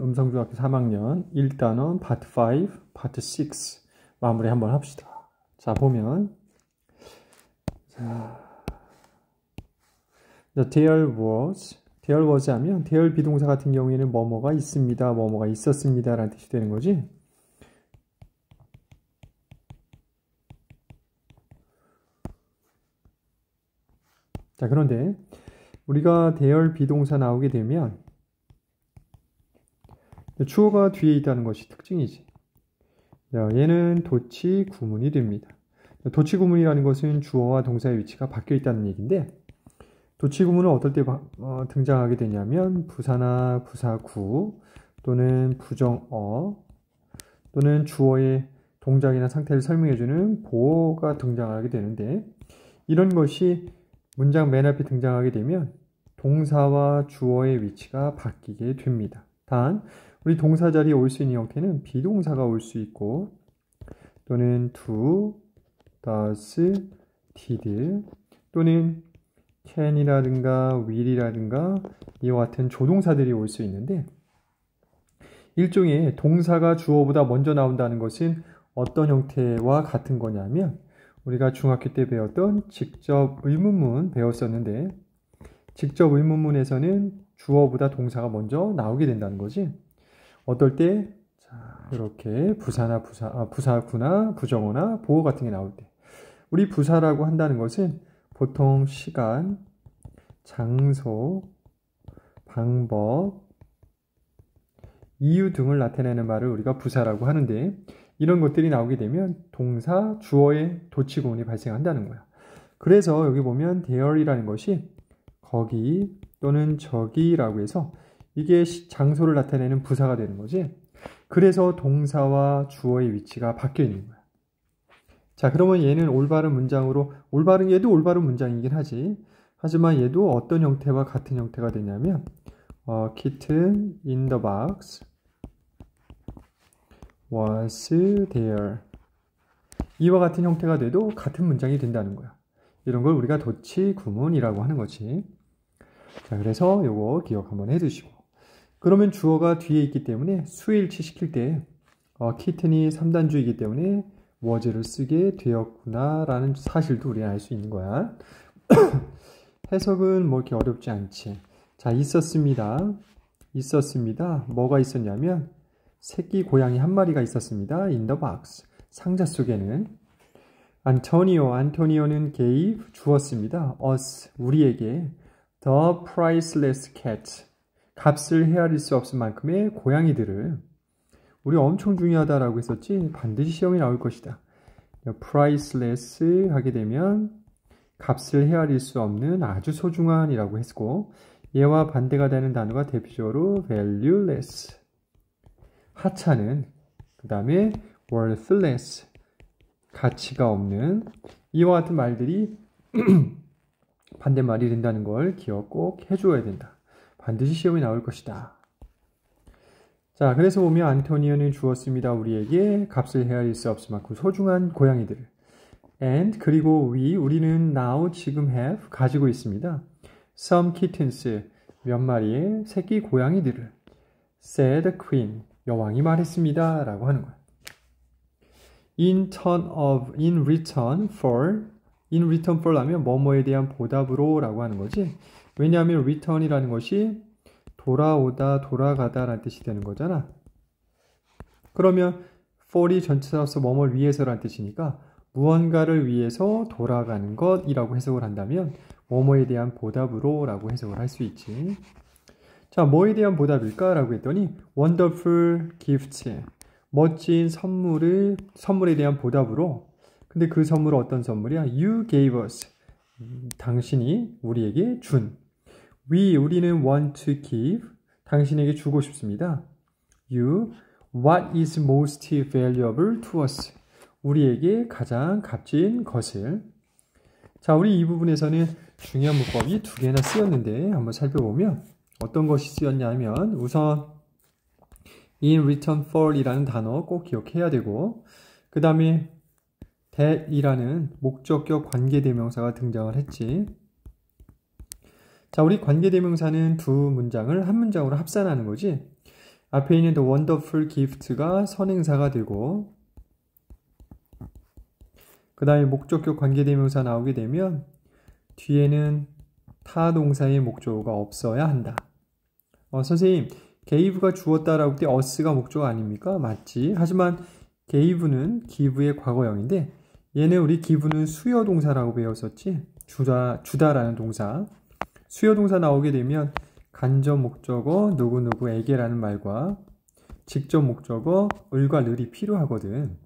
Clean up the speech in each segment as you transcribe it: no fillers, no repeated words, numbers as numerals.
음성중학교 3학년 1단원 파트 5, 파트 6 마무리 한번 합시다. 자, 보면 there was 하면 there 비동사 같은 경우에는 뭐뭐가 있습니다, 뭐뭐가 있었습니다 라는 뜻이 되는 거지. 자, 그런데 우리가 there 비동사 나오게 되면 주어가 뒤에 있다는 것이 특징이지. 얘는 도치 구문이 됩니다. 도치 구문이라는 것은 주어와 동사의 위치가 바뀌어 있다는 얘기인데, 도치 구문은 어떨 때 등장하게 되냐면 부사나 부사구 또는 부정어 또는 주어의 동작이나 상태를 설명해주는 보어가 등장하게 되는데, 이런 것이 문장 맨 앞에 등장하게 되면 동사와 주어의 위치가 바뀌게 됩니다. 단 우리 동사 자리에 올 수 있는 형태는 비동사가 올 수 있고 또는 do, does, did 또는 can이라든가 will이라든가 이와 같은 조동사들이 올 수 있는데, 일종의 동사가 주어보다 먼저 나온다는 것은 어떤 형태와 같은 거냐면 우리가 중학교 때 배웠던 직접 의문문 배웠었는데, 직접 의문문에서는 주어보다 동사가 먼저 나오게 된다는 거지. 어떨 때 이렇게 부사나 부사구나 부정어나 보어 같은 게 나올 때, 우리 부사라고 한다는 것은 보통 시간, 장소, 방법, 이유 등을 나타내는 말을 우리가 부사라고 하는데, 이런 것들이 나오게 되면 동사, 주어의 도치구문이 발생한다는 거야. 그래서 여기 보면 there이라는 것이 거기 또는 저기라고 해서 이게 장소를 나타내는 부사가 되는 거지. 그래서 동사와 주어의 위치가 바뀌어 있는 거야. 자, 그러면 얘는 올바른 문장으로, 얘도 올바른 문장이긴 하지. 하지만 얘도 어떤 형태와 같은 형태가 되냐면 kitten in the box was there. 이와 같은 형태가 돼도 같은 문장이 된다는 거야. 이런 걸 우리가 도치 구문이라고 하는 거지. 자, 그래서 요거 기억 한번 해두시고. 그러면 주어가 뒤에 있기 때문에 수일치 시킬 때 kitten이 3단주이기 때문에 was를 쓰게 되었구나 라는 사실도 우리는 알 수 있는 거야. 해석은 뭐 이렇게 어렵지 않지. 자, 있었습니다. 뭐가 있었냐면 새끼 고양이 한 마리가 있었습니다. in the box. 상자 속에는. 안토니오는 gave 주었습니다. us 우리에게 the priceless cat. 값을 헤아릴 수 없을 만큼의 고양이들을. 우리 엄청 중요하다라고 했었지. 반드시 시험에 나올 것이다. priceless 하게 되면 값을 헤아릴 수 없는 아주 소중한이라고 했고, 얘와 반대가 되는 단어가 대표적으로 valueless. 하찮은. 그 다음에 worthless. 가치가 없는. 이와 같은 말들이 반대말이 된다는 걸 기억 꼭 해줘야 된다. 반드시 시험에 나올 것이다. 자, 그래서 보면 안토니오는 주었습니다. 우리에게 값을 헤아릴 수 없을 만큼 소중한 고양이들을. And 그리고 우리는 now 지금 have 가지고 있습니다. Some kittens 몇 마리의 새끼 고양이들을. said the queen 여왕이 말했습니다 라고 하는 거야. in return for 하면 뭐뭐에 대한 보답으로 라고 하는 거지. 왜냐하면 return이라는 것이 돌아오다, 돌아가다 라는 뜻이 되는 거잖아. 그러면 for이 전치사로서 뭐뭐를 위해서라는 뜻이니까 무언가를 위해서 돌아가는 것이라고 해석을 한다면 뭐뭐에 대한 보답으로 라고 해석을 할 수 있지. 자, 뭐에 대한 보답일까? 라고 했더니 wonderful gift. 멋진 선물에 대한 보답으로. 근데 그 선물은 어떤 선물이야? You gave us. 당신이 우리에게 준. 우리는 want to give. 당신에게 주고 싶습니다. You, what is most valuable to us. 우리에게 가장 값진 것을. 자, 우리 이 부분에서는 중요한 문법이 두 개나 쓰였는데 한번 살펴보면 어떤 것이 쓰였냐면, 우선 in return for 이라는 단어 꼭 기억해야 되고, 그 다음에 that 이라는 목적격 관계대명사가 등장을 했지. 자, 우리 관계대명사는 두 문장을 한 문장으로 합산하는 거지. 앞에 있는 the wonderful gift가 선행사가 되고 그 다음에 목적격 관계대명사 나오게 되면 뒤에는 타 동사의 목적어가 없어야 한다. 선생님, gave가 주었다라고 할 때 us가 목적어 아닙니까? 맞지. 하지만 gave는 give의 과거형인데 얘는 우리 give는 수요 동사라고 배웠었지. 주다라는 동사. 수요 동사 나오게 되면 간접 목적어 누구누구에게라는 말과 직접 목적어 을과 을이 필요하거든.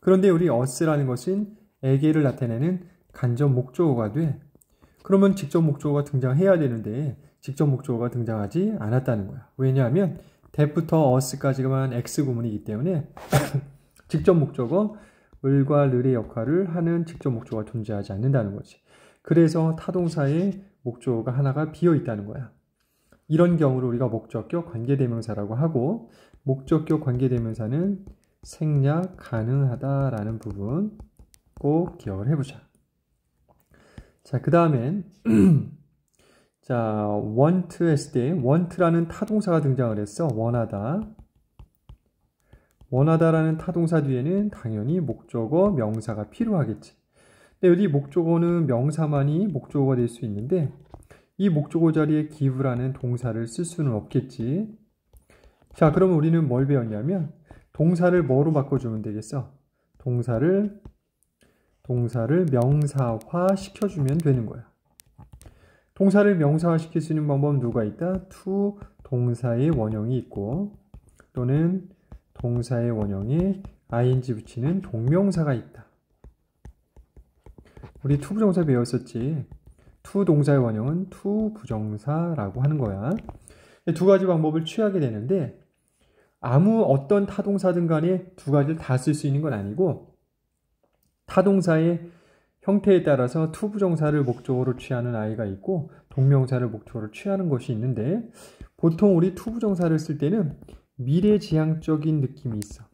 그런데 우리 us라는 것은 에게를 나타내는 간접 목적어가 돼. 그러면 직접 목적어가 등장해야 되는데 직접 목적어가 등장하지 않았다는 거야. 왜냐하면 that부터 us까지만 X 구문이기 때문에 직접 목적어 을과 을의 역할을 하는 직접 목적어가 존재하지 않는다는 거지. 그래서 타동사의 목적어가 하나가 비어 있다는 거야. 이런 경우를 우리가 목적격 관계대명사라고 하고 목적격 관계대명사는 생략 가능하다라는 부분 꼭 기억을 해보자. 자, 그 다음엔 자, want 했을 때 want라는 타동사가 등장을 했어. 원하다. 원하다라는 타동사 뒤에는 당연히 목적어, 명사가 필요하겠지. 근데 여기 목적어는 명사만이 목적어가 될 수 있는데 이 목적어 자리에 give라는 동사를 쓸 수는 없겠지. 자, 그러면 우리는 뭘 배웠냐면 동사를 뭐로 바꿔주면 되겠어? 동사를 명사화 시켜주면 되는 거야. 동사를 명사화 시킬 수 있는 방법은 누가 있다? to 동사의 원형이 있고 또는 동사의 원형에 ing 붙이는 동명사가 있다. 우리 to 부정사 배웠었지. to 동사의 원형은 to 부정사라고 하는 거야. 두 가지 방법을 취하게 되는데 아무 어떤 타동사든 간에 두 가지를 다 쓸 수 있는 건 아니고 타동사의 형태에 따라서 to 부정사를 목적어로 취하는 아이가 있고 동명사를 목적어로 취하는 것이 있는데 보통 우리 to 부정사를 쓸 때는 미래지향적인 느낌이 있어.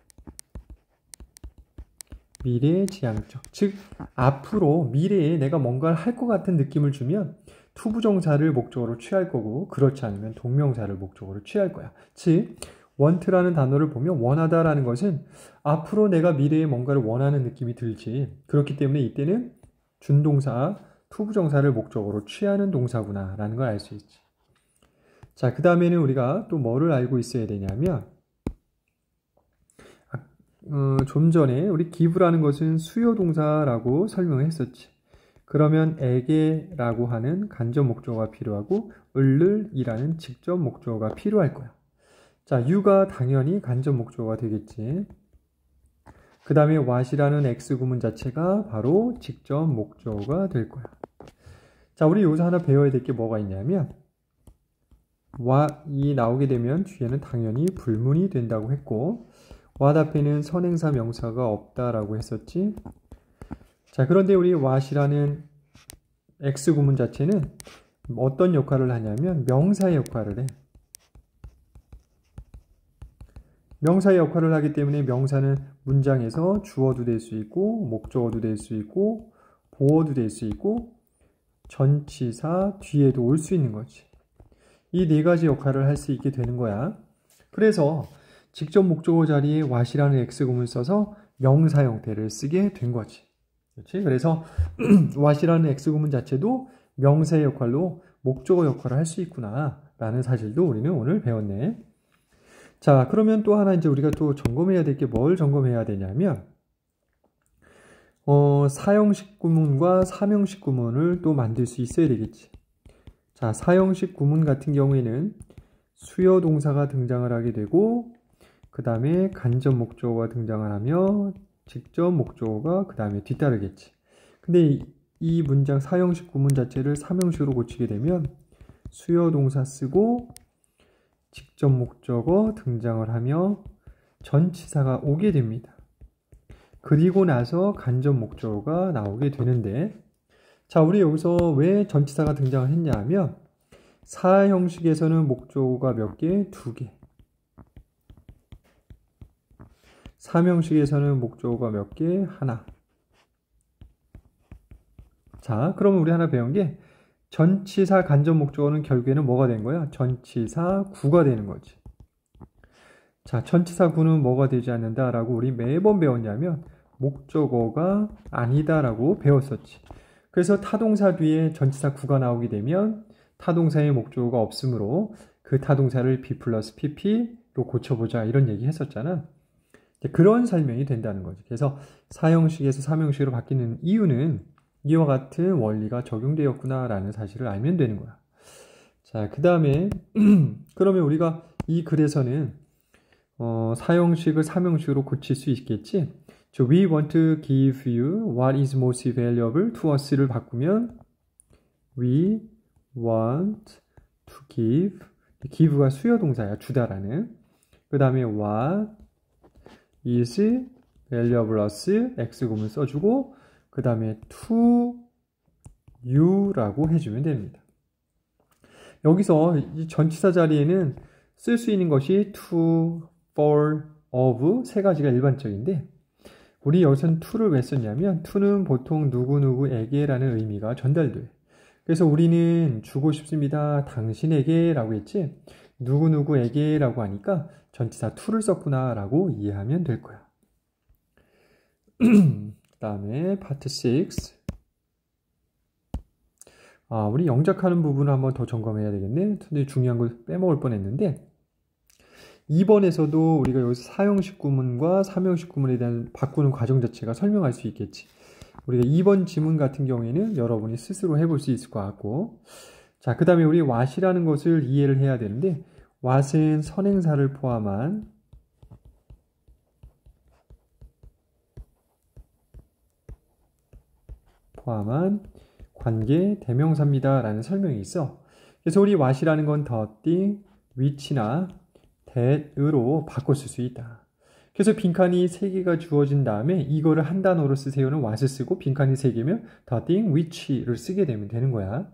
미래지향적. 즉 앞으로 미래에 내가 뭔가를 할 것 같은 느낌을 주면 to 부정사를 목적어로 취할 거고 그렇지 않으면 동명사를 목적어로 취할 거야. 즉 want라는 단어를 보면 원하다라는 것은 앞으로 내가 미래에 뭔가를 원하는 느낌이 들지. 그렇기 때문에 이때는 준동사, to 부정사를 목적어로 취하는 동사구나 라는 걸 알 수 있지. 자, 그 다음에는 우리가 또 뭐를 알고 있어야 되냐면 좀 전에 우리 give라는 것은 수요 동사라고 설명을 했었지. 그러면 에게라고 하는 간접 목적어가 필요하고 을이라는 직접 목적어가 필요할 거야. 자, you가 당연히 간접 목적어가 되겠지. 그 다음에 what이라는 X 구문 자체가 바로 직접 목적어가 될 거야. 자, 우리 여기서 하나 배워야 될 게 뭐가 있냐면 what이 나오게 되면 뒤에는 당연히 불문이 된다고 했고 what 앞에는 선행사 명사가 없다라고 했었지. 자, 그런데 우리 what이라는 X 구문 자체는 어떤 역할을 하냐면 명사의 역할을 해. 명사의 역할을 하기 때문에 명사는 문장에서 주어도 될 수 있고 목적어도 될 수 있고 보어도 될 수 있고 전치사 뒤에도 올 수 있는 거지. 이 네 가지 역할을 할 수 있게 되는 거야. 그래서 직접 목적어 자리에 what이라는 X구문을 써서 명사 형태를 쓰게 된 거지. 그렇지? 그래서 what이라는 X구문 자체도 명사의 역할로 목적어 역할을 할 수 있구나 라는 사실도 우리는 오늘 배웠네. 자, 그러면 또 하나 이제 우리가 또 점검해야 될 게 뭘 점검해야 되냐면 사형식 구문과 사명식 구문을 또 만들 수 있어야 되겠지. 자, 사형식 구문 같은 경우에는 수요 동사가 등장을 하게 되고 그 다음에 간접 목적어가 등장을 하며 직접 목적어가 그 다음에 뒤따르겠지. 근데 이 문장 사형식 구문 자체를 사명식으로 고치게 되면 수요 동사 쓰고 직접 목적어 등장을 하며 전치사가 오게 됩니다. 그리고 나서 간접 목적어가 나오게 되는데 자, 우리 여기서 왜 전치사가 등장을 했냐 하면 사형식에서는 목적어가 몇 개? 2개. 사명식에서는 목적어가 몇 개? 하나. 자, 그러면 우리 하나 배운 게 전치사 간접 목적어는 결국에는 뭐가 된 거야? 전치사 구가 되는 거지. 자, 전치사 구는 뭐가 되지 않는다라고 우리 매번 배웠냐면 목적어가 아니다라고 배웠었지. 그래서 타동사 뒤에 전치사 구가 나오게 되면 타동사의 목적어가 없으므로 그 타동사를 be 플러스 pp로 고쳐보자 이런 얘기 했었잖아. 그런 설명이 된다는 거지. 그래서 사형식에서 삼형식으로 바뀌는 이유는 이와 같은 원리가 적용되었구나라는 사실을 알면 되는 거야. 자, 그 다음에 그러면 우리가 이 글에서는 사형식을 삼형식으로 고칠 수 있겠지? We want to give you what is most valuable to us를 바꾸면 We want to give가 수요동사야. 주다라는. 그 다음에 what is valuable us X구문 써주고 그 다음에 to you라고 해주면 됩니다. 여기서 이 전치사 자리에는 쓸 수 있는 것이 to, for, of 세 가지가 일반적인데 우리 여기서는 to를 왜 썼냐면 to는 보통 누구누구에게 라는 의미가 전달돼. 그래서 우리는 주고 싶습니다. 당신에게 라고 했지 누구누구에게 라고 하니까 전치사 to를 썼구나 라고 이해하면 될 거야. 그 다음에 파트 6 우리 영작하는 부분을 한번 더 점검해야 되겠네. 근데 중요한 걸 빼먹을 뻔했는데 2번에서도 우리가 여기서 사형식 구문과 삼형식 구문에 대한 바꾸는 과정 자체가 설명할 수 있겠지. 우리가 2번 지문 같은 경우에는 여러분이 스스로 해볼 수 있을 것 같고 자, 그 다음에 우리 what이라는 것을 이해를 해야 되는데 what은 선행사를 포함한 관계 대명사입니다 라는 설명이 있어. 그래서 우리 what이라는 건 the thing, which나 that으로 바꿨을 수 있다. 그래서 빈칸이 3개가 주어진 다음에 이거를 한 단어로 쓰세요는 what을 쓰고 빈칸이 3개면 the thing, which를 쓰게 되면 되는 거야.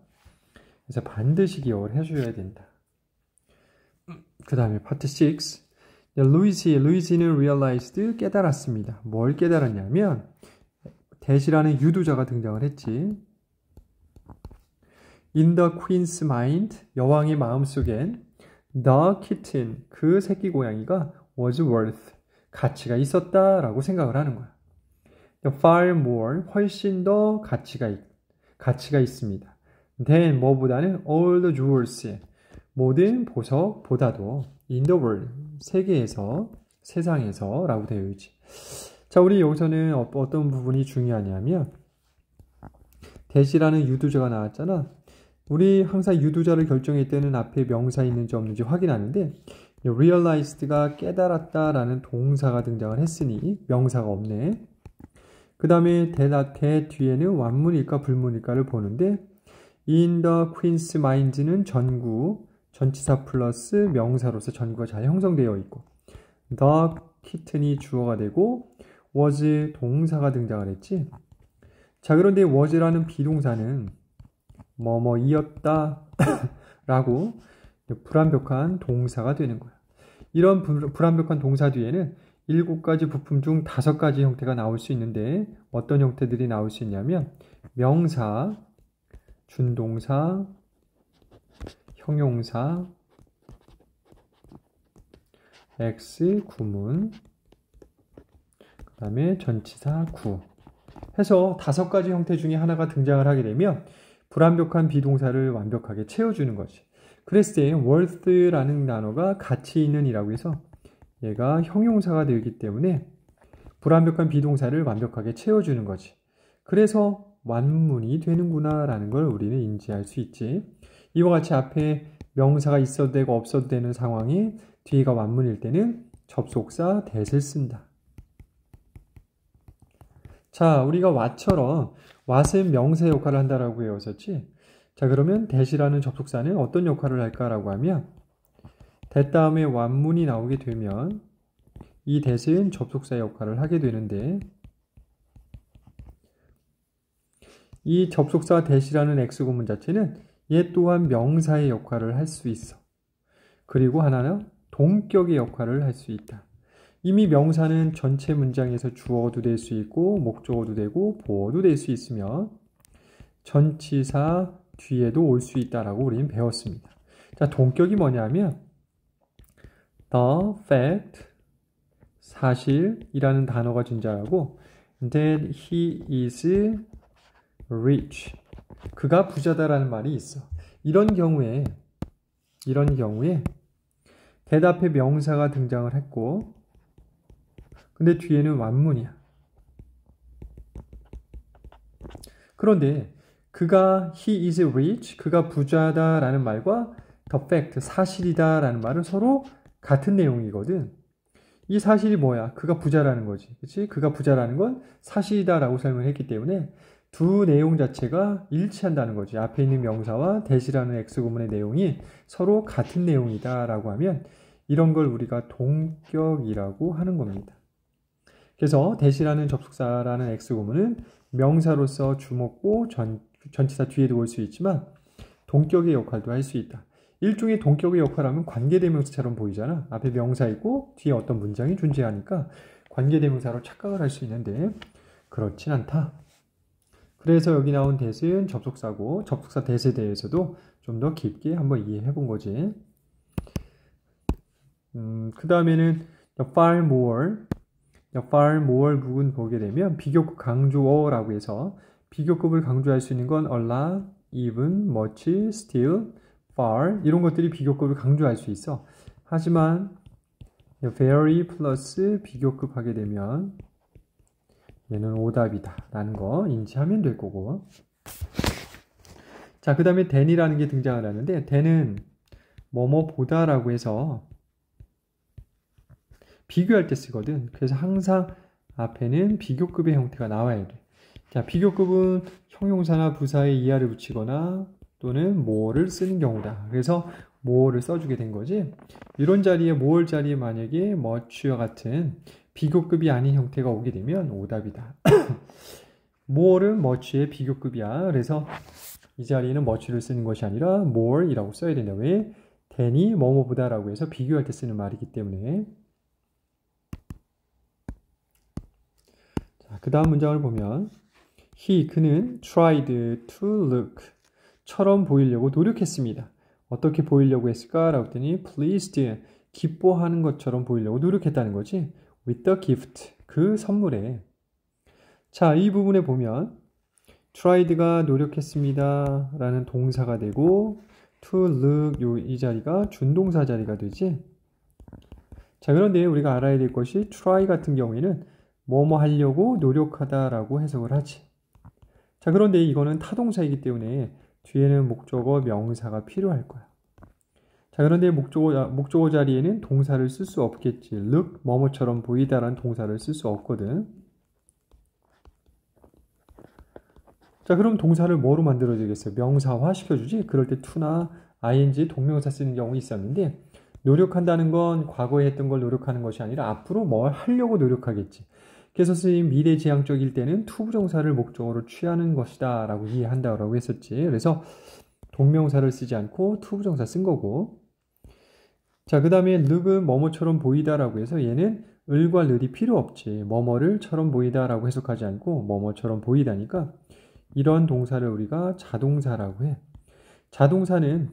그래서 반드시 기억을 해줘야 된다. 그 다음에 파트 6 루이지는 realized 깨달았습니다. 뭘 깨달았냐면 that이라는 유두자가 등장을 했지. In the queen's mind, 여왕의 마음속엔 the kitten, 그 새끼 고양이가 was worth, 가치가 있었다라고 생각을 하는 거야. far more, 훨씬 더 가치가 있습니다. than, 뭐보다는 all the jewels, 모든 보석보다도 in the world, 세계에서, 세상에서 라고 되어 있지. 자, 우리 여기서는 어떤 부분이 중요하냐면 that이라는 유두자가 나왔잖아. 우리 항상 유두자를 결정할 때는 앞에 명사 있는지 없는지 확인하는데 realized가 깨달았다라는 동사가 등장을 했으니 명사가 없네. 그 다음에 that 뒤에는 완문일까 불문일까를 보는데 in the queen's mind는 전구, 전치사 플러스 명사로서 전구가 잘 형성되어 있고 the kitten이 주어가 되고 was 동사가 등장을 했지. 자, 그런데 was라는 비동사는 뭐뭐이었다 라고 불완벽한 동사가 되는 거야. 이런 불완벽한 동사 뒤에는 7가지 부품 중 5가지 형태가 나올 수 있는데 어떤 형태들이 나올 수 있냐면 명사, 준동사, 형용사, X, 구문, 그 다음에 전치사, 구 해서 5가지 형태 중에 하나가 등장을 하게 되면 불완벽한 비동사를 완벽하게 채워주는 거지. 그랬을 때 worth라는 단어가 가치 있는 이라고 해서 얘가 형용사가 되기 때문에 불완벽한 비동사를 완벽하게 채워주는 거지. 그래서 완문이 되는구나 라는 걸 우리는 인지할 수 있지. 이와 같이 앞에 명사가 있어도 되고 없어도 되는 상황이 뒤가 완문일 때는 접속사 that을 쓴다. 자, 우리가 what처럼 what은 명사 역할을 한다라고 배웠었지. 자, 그러면 that이라는 접속사는 어떤 역할을 할까라고 하면 that 다음에 완문이 나오게 되면 이 that은 접속사 역할을 하게 되는데 이 접속사 that이라는 X구문 자체는 얘 또한 명사의 역할을 할 수 있어. 그리고 하나는 동격의 역할을 할 수 있다. 이미 명사는 전체 문장에서 주어도 될 수 있고 목적어도 되고 보어도 될 수 있으며 전치사 뒤에도 올 수 있다라고 우리는 배웠습니다. 자, 동격이 뭐냐면 the fact, 사실이라는 단어가 존재하고 that he is rich, 그가 부자다라는 말이 있어. 이런 경우에 대답에 명사가 등장을 했고 근데 뒤에는 완문이야. 그런데 그가 he is rich, 그가 부자다라는 말과 the fact, 사실이다라는 말은 서로 같은 내용이거든. 이 사실이 뭐야? 그가 부자라는 거지. 그치? 그가 부자라는 건 사실이다라고 설명했기 때문에 두 내용 자체가 일치한다는 거지. 앞에 있는 명사와 that이라는 X구문의 내용이 서로 같은 내용이다라고 하면 이런 걸 우리가 동격이라고 하는 겁니다. 그래서 that이라는 접속사라는 X구문은 명사로서 주목고 전치사 뒤에도 올 수 있지만 동격의 역할도 할 수 있다. 일종의 동격의 역할하면 관계대명사처럼 보이잖아. 앞에 명사 있고 뒤에 어떤 문장이 존재하니까 관계대명사로 착각을 할 수 있는데 그렇진 않다. 그래서 여기 나온 that은 접속사고 접속사 that에 대해서도 좀 더 깊게 한번 이해해 본 거지. 그 다음에는 far more 부분 보게 되면 비교급 강조어라고 해서 비교급을 강조할 수 있는 건 a lot, even, much, still, far 이런 것들이 비교급을 강조할 수 있어. 하지만 very 플러스 비교급 하게 되면 얘는 오답이다 라는 거 인지하면 될 거고. 자, 그 다음에 than이라는 게 등장을 하는데 than은 뭐뭐 보다라고 해서 비교할 때 쓰거든. 그래서 항상 앞에는 비교급의 형태가 나와야 돼. 자, 비교급은 형용사나 부사에 이하를 붙이거나 또는 more를 쓰는 경우다. 그래서 more를 써주게 된 거지. 이런 자리에 more 자리에 만약에 much와 같은 비교급이 아닌 형태가 오게 되면 오답이다. more는 much의 비교급이야. 그래서 이 자리에는 much를 쓰는 것이 아니라 more이라고 써야 된다. 왜? than이 뭐뭐보다라고 해서 비교할 때 쓰는 말이기 때문에. 자, 그 다음 문장을 보면 그는 tried to look 처럼 보이려고 노력했습니다. 어떻게 보이려고 했을까? 라고 했더니 pleased, 기뻐하는 것처럼 보이려고 노력했다는 거지. with the gift, 그 선물에. 자, 이 부분에 보면 tried가 노력했습니다 라는 동사가 되고 to look 이 자리가 준동사 자리가 되지. 자, 그런데 우리가 알아야 될 것이 try 같은 경우에는 뭐뭐 하려고 노력하다라고 해석을 하지. 자, 그런데 이거는 타동사이기 때문에 뒤에는 목적어 명사가 필요할 거야. 자, 그런데 목적어 자리에는 동사를 쓸 수 없겠지. look, 뭐뭐처럼 보이다라는 동사를 쓸 수 없거든. 자, 그럼 동사를 뭐로 만들어주겠어요? 명사화 시켜주지? 그럴 때 to나 ing, 동명사 쓰는 경우 있었는데 노력한다는 건 과거에 했던 걸 노력하는 것이 아니라 앞으로 뭘 하려고 노력하겠지. 그래서 선생님 미래지향적일 때는 투부정사를 목적어로 취하는 것이다 라고 이해한다고 했었지. 그래서 동명사를 쓰지 않고 투부정사 쓴 거고. 자, 그 다음에 look은 뭐뭐처럼 보이다라고 해서 얘는 을과 을이 필요 없지. 뭐뭐를처럼 보이다라고 해석하지 않고 뭐뭐처럼 보이다니까 이런 동사를 우리가 자동사라고 해. 자동사는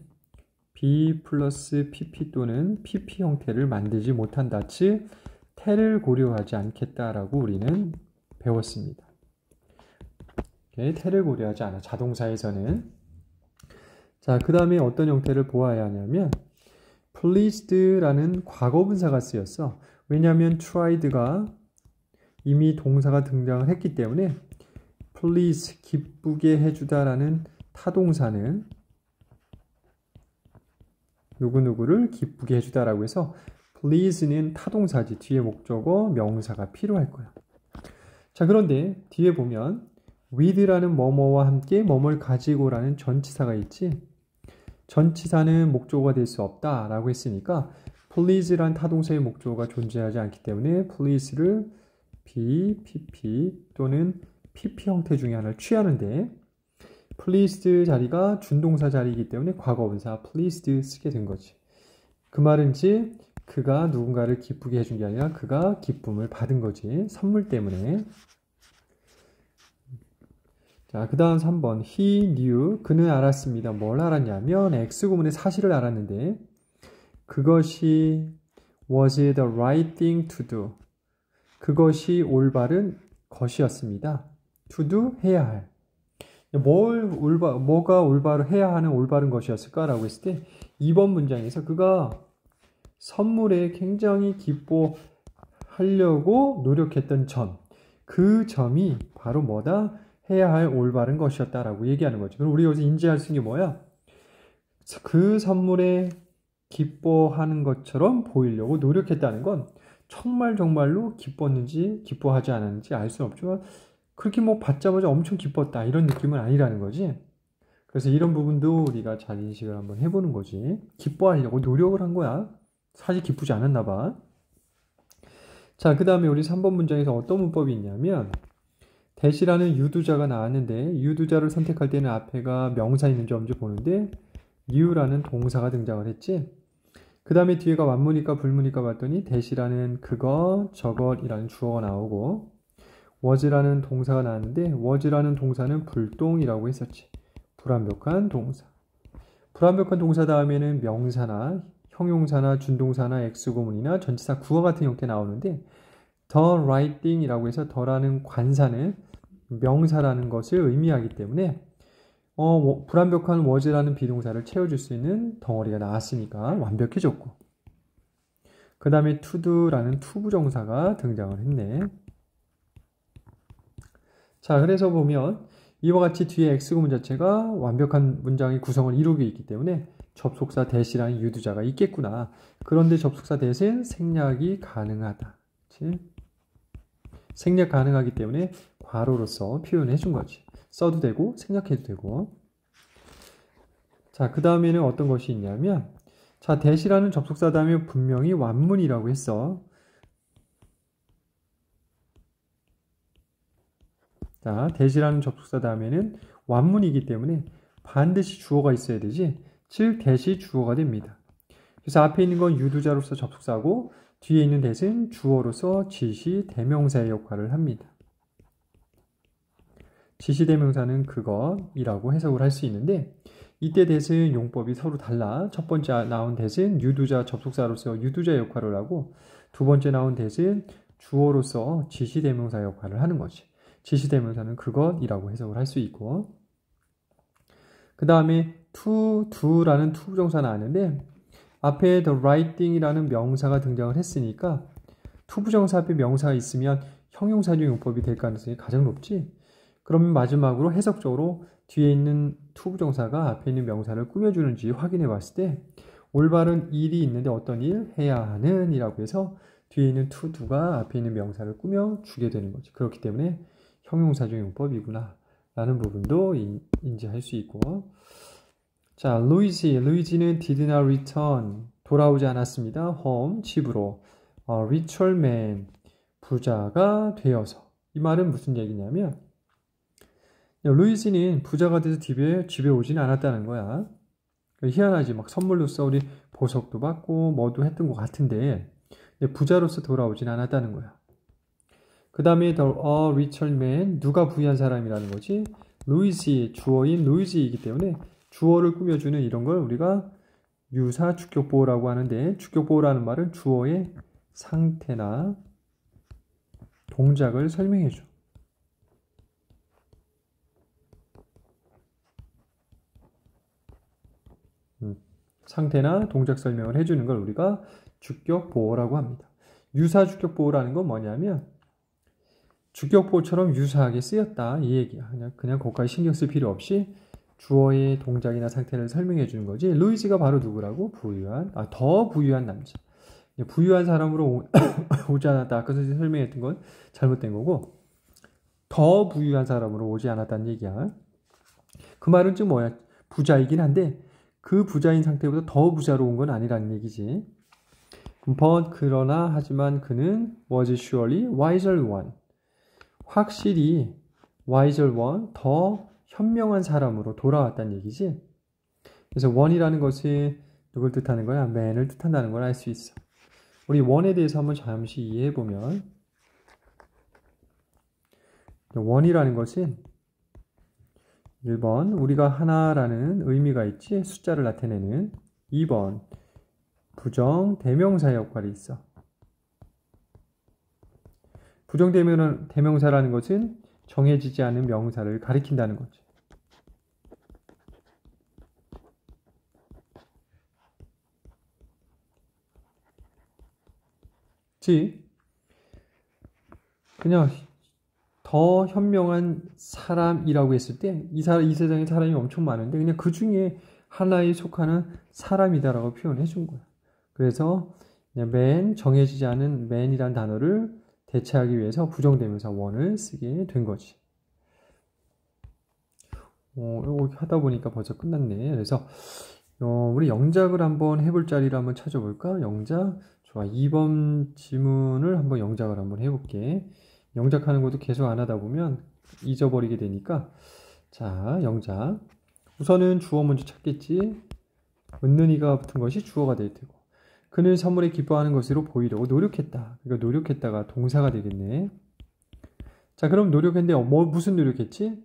be 플러스 pp 또는 pp 형태를 만들지 못한다. 즉 태를 고려하지 않겠다라고 우리는 배웠습니다. 태를 고려하지 않아. 자동사에서는. 자, 그 다음에 어떤 형태를 보아야 하냐면 pleased라는 과거분사가 쓰였어. 왜냐하면 tried가 이미 동사가 등장을 했기 때문에 please, 기쁘게 해주다라는 타동사는 누구누구를 기쁘게 해주다라고 해서 please는 타동사지. 뒤에 목적어, 명사가 필요할 거야. 자, 그런데 뒤에 보면 with라는 뭐뭐와 함께 뭐뭘 가지고라는 전치사가 있지. 전치사는 목적어가 될 수 없다라고 했으니까 please란 타동사의 목적어가 존재하지 않기 때문에 please를 be, pp 또는 pp 형태 중에 하나를 취하는데 pleased 자리가 준동사 자리이기 때문에 과거분사 pleased 쓰게 된 거지. 그 말은지 그가 누군가를 기쁘게 해준 게 아니라 그가 기쁨을 받은 거지. 선물 때문에. 자, 그 다음 3번 he knew, 그는 알았습니다. 뭘 알았냐면 X구문의 사실을 알았는데 그것이 Was it the right thing to do? 그것이 올바른 것이었습니다. To do, 해야 할. 뭐가 해야 하는 올바른 것이었을까라고 했을 때 2번 문장에서 그가 선물에 굉장히 기뻐하려고 노력했던 점, 그 점이 바로 뭐다? 해야 할 올바른 것이었다라고 얘기하는 거죠. 그럼 우리 여기서 인지할 수 있는 게 뭐야? 그 선물에 기뻐하는 것처럼 보이려고 노력했다는 건 정말로 기뻤는지 기뻐하지 않았는지 알 수는 없지만 그렇게 뭐 받자마자 엄청 기뻤다 이런 느낌은 아니라는 거지. 그래서 이런 부분도 우리가 잘 인식을 한번 해보는 거지. 기뻐하려고 노력을 한 거야. 사실 기쁘지 않았나 봐. 자, 그 다음에 우리 3번 문장에서 어떤 문법이 있냐면 대시라는 유두자가 나왔는데 유두자를 선택할 때는 앞에가 명사 있는지 없는지 보는데 you라는 동사가 등장을 했지. 그 다음에 뒤에가 완문일까 불문일까 봤더니 대시라는 그것, 저것이라는 주어가 나오고 was라는 동사가 나왔는데 was라는 동사는 불동이라고 했었지. 불완벽한 동사. 불완벽한 동사 다음에는 명사나 형용사나 준동사나 X구문이나 전치사 구어 같은 형태 나오는데 the right thing이라고 해서 the라는 관사는 명사라는 것을 의미하기 때문에 불완벽한 was라는 비동사를 채워줄 수 있는 덩어리가 나왔으니까 완벽해졌고 그 다음에 to do라는 투부정사가 등장을 했네. 자, 그래서 보면 이와 같이 뒤에 X구문 자체가 완벽한 문장의 구성을 이루고 있기 때문에 접속사 대시라는 유두자가 있겠구나. 그런데 접속사 대신 생략이 가능하다. 그치? 생략 가능하기 때문에 괄호로서 표현해 준 거지. 써도 되고 생략해도 되고. 자, 그 다음에는 어떤 것이 있냐면 자, 대시라는 접속사 다음에 분명히 완문이라고 했어. 자, 대시라는 접속사 다음에는 완문이기 때문에 반드시 주어가 있어야 되지. 즉 대시 주어가 됩니다. 그래서 앞에 있는 건 유두자로서 접속사고 뒤에 있는 대신 주어로서 지시 대명사의 역할을 합니다. 지시 대명사는 그것이라고 해석을 할 수 있는데 이때 대신 용법이 서로 달라. 첫 번째 나온 대신 유두자 접속사로서 유두자 역할을 하고 두 번째 나온 대신 주어로서 지시 대명사 역할을 하는 거지. 지시 대명사는 그것이라고 해석을 할 수 있고 그 다음에 to, do라는 투부정사 나왔는데 앞에 the right thing이라는 명사가 등장을 했으니까 투부정사 앞에 명사가 있으면 형용사적 용법이 될 가능성이 가장 높지. 그러면 마지막으로 해석적으로 뒤에 있는 투부정사가 앞에 있는 명사를 꾸며주는지 확인해 봤을 때 올바른 일이 있는데 어떤 일? 해야 하는 이라고 해서 뒤에 있는 to, do가 앞에 있는 명사를 꾸며주게 되는 거지. 그렇기 때문에 형용사적 용법이구나 라는 부분도 인지할 수 있고 자, 루이지는 did not return 돌아오지 않았습니다. home, 집으로 richer man 부자가 되어서 이 말은 무슨 얘기냐면 루이지는 부자가 돼서 집에 오지는 않았다는 거야. 희한하지. 막 선물로써 우리 보석도 받고 뭐도 했던 것 같은데 부자로서 돌아오진 않았다는 거야. 그 다음에 the richer man 누가 부유한 사람이라는 거지. 루이지 주어인 루이지이기 때문에 주어를 꾸며주는 이런 걸 우리가 유사 주격보호라고 하는데 주격보호라는 말은 주어의 상태나 동작을 설명해줘. 상태나 동작 설명을 해주는 걸 우리가 주격보호라고 합니다. 유사 주격보호라는 건 뭐냐면 주격보호처럼 유사하게 쓰였다 이 얘기야. 그냥 거기까지 신경 쓸 필요 없이 주어의 동작이나 상태를 설명해 주는 거지. 루이지가 바로 누구라고? 더 부유한 남자. 부유한 사람으로 오지 않았다. 아까 설명했던 건 잘못된 거고 더 부유한 사람으로 오지 않았다는 얘기야. 그 말은 즉 뭐야? 부자이긴 한데 그 부자인 상태보다 더 부자로 온 건 아니라는 얘기지. but 그러나 하지만 그는 was surely wiser one. 확실히 wiser one 더 현명한 사람으로 돌아왔다는 얘기지. 그래서 one이라는 것이 누굴 뜻하는 거야? man을 뜻한다는 걸 알 수 있어. 우리 one에 대해서 한번 잠시 이해해 보면 one이라는 것은 1번 우리가 하나라는 의미가 있지 숫자를 나타내는 2번 부정 대명사의 역할이 있어. 부정 대명사라는 것은 정해지지 않은 명사를 가리킨다는 거지. 그냥 더 현명한 사람이라고 했을 때 이 세상에 사람이 엄청 많은데 그냥 그 중에 하나에 속하는 사람이다라고 표현해 준 거야. 그래서 그냥 man, 정해지지 않은 man이란 단어를 대체하기 위해서 부정대명사 one을 쓰게 된 거지. 이거 하다 보니까 벌써 끝났네. 그래서 우리 영작을 한번 해볼 자리를 한번 찾아볼까? 영작. 좋아. 2번 지문을 한번 영작을 한번 해볼게. 영작하는 것도 계속 안 하다 보면 잊어버리게 되니까. 자, 영작. 우선은 주어 먼저 찾겠지. 은는이가 붙은 것이 주어가 될 테고. 그는 선물에 기뻐하는 것으로 보이려고 노력했다. 그러니까 노력했다가 동사가 되겠네. 자, 그럼 노력했는데 무슨 노력했지?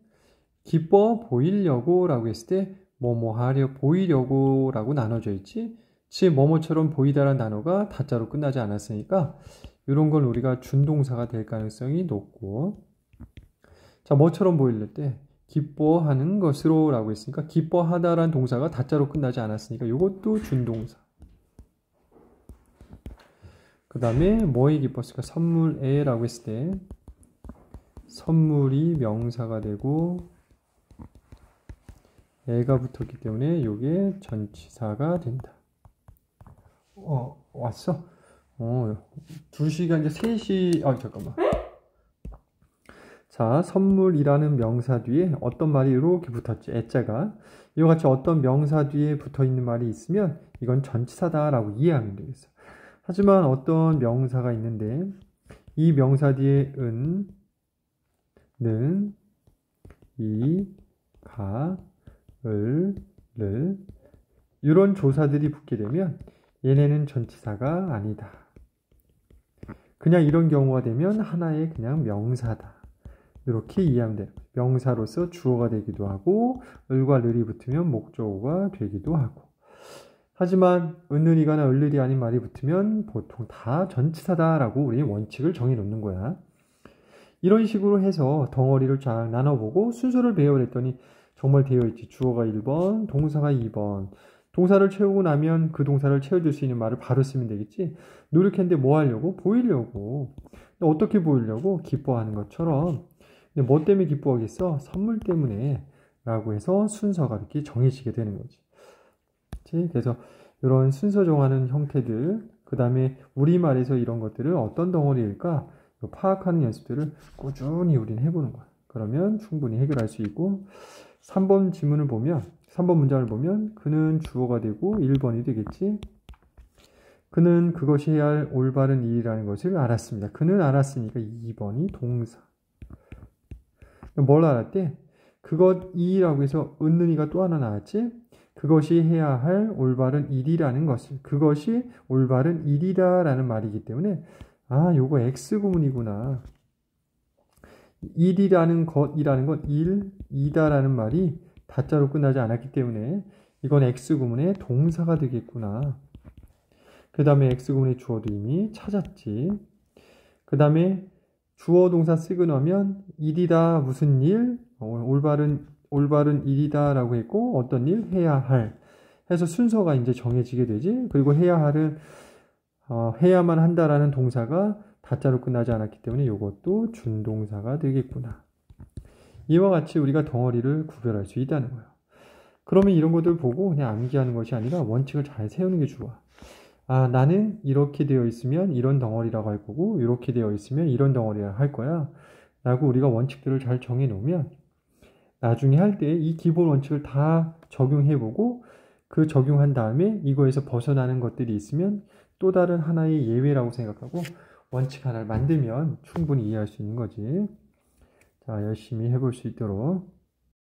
기뻐 보이려고 라고 했을 때 뭐뭐 하려 보이려고 라고 나눠져 있지. 즉 뭐뭐처럼 보이다라는 단어가 다자로 끝나지 않았으니까 이런 건 우리가 준동사가 될 가능성이 높고, 자, 뭐처럼 보일 때 기뻐하는 것으로 라고 했으니까 기뻐하다라는 동사가 다자로 끝나지 않았으니까 이것도 준동사. 그 다음에 뭐에 기뻤을까? 선물에 라고 했을 때 선물이 명사가 되고 애가 붙었기 때문에 이게 전치사가 된다. 왔어? 2시가 이제 3시, 잠깐만. 자, 선물이라는 명사 뒤에 어떤 말이 이렇게 붙었지? 애자가. 이와 같이 어떤 명사 뒤에 붙어 있는 말이 있으면 이건 전치사다라고 이해하면 되겠어. 하지만 어떤 명사가 있는데 이 명사 뒤에 은, 는, 이, 가, 을, 이런 조사들이 붙게 되면 얘네는 전치사가 아니다. 그냥 이런 경우가 되면 하나의 그냥 명사다. 이렇게 이해하면 돼요. 명사로서 주어가 되기도 하고 을과 을이 붙으면 목적어가 되기도 하고. 하지만 은는이거나 을을이 아닌 말이 붙으면 보통 다 전치사다라고 우리 원칙을 정해놓는 거야. 이런 식으로 해서 덩어리를 쫙 나눠보고 순서를 배워냈더니 정말 되어있지. 주어가 1번, 동사가 2번. 동사를 채우고 나면 그 동사를 채워줄 수 있는 말을 바로 쓰면 되겠지. 노력했는데 뭐 하려고? 보이려고. 근데 어떻게 보이려고? 기뻐하는 것처럼. 근데 뭐 때문에 기뻐하겠어? 선물 때문에 라고 해서 순서가 이렇게 정해지게 되는 거지. 그치? 그래서 이런 순서 정하는 형태들, 그 다음에 우리말에서 이런 것들을 어떤 덩어리일까? 파악하는 연습들을 꾸준히 우리는 해보는 거야. 그러면 충분히 해결할 수 있고, 3번 지문을 보면, 3번 문장을 보면 그는 주어가 되고 1번이 되겠지. 그는 그것이 해야 할 올바른 일이라는 것을 알았습니다. 그는 알았으니까 2번이 동사. 뭘 알았대? 그것이라고 해서 은는이가 또 하나 나왔지? 그것이 해야 할 올바른 일이라는 것을. 그것이 올바른 일이다라는 말이기 때문에 요거 X구문이구나. 일이라는 것이라는 건 이다라는 말이 다자로 끝나지 않았기 때문에 이건 X구문의 동사가 되겠구나. 그 다음에 X구문의 주어도 이미 찾았지. 그 다음에 주어 동사 쓰고 나면 일이다 무슨 일? 올바른 일이다 라고 했고 어떤 일? 해야 할. 해서 순서가 이제 정해지게 되지. 그리고 해야 할은 해야만 한다라는 동사가 다자로 끝나지 않았기 때문에 이것도 준동사가 되겠구나. 이와 같이 우리가 덩어리를 구별할 수 있다는 거예요. 그러면 이런 것들 보고 그냥 암기하는 것이 아니라 원칙을 잘 세우는 게 좋아. 나는 이렇게 되어 있으면 이런 덩어리라고 할 거고 이렇게 되어 있으면 이런 덩어리라고 할 거야 라고 우리가 원칙들을 잘 정해 놓으면 나중에 할 때 이 기본 원칙을 다 적용해보고 그 적용한 다음에 이거에서 벗어나는 것들이 있으면 또 다른 하나의 예외라고 생각하고 원칙 하나를 만들면 충분히 이해할 수 있는 거지. 자, 열심히 해볼 수 있도록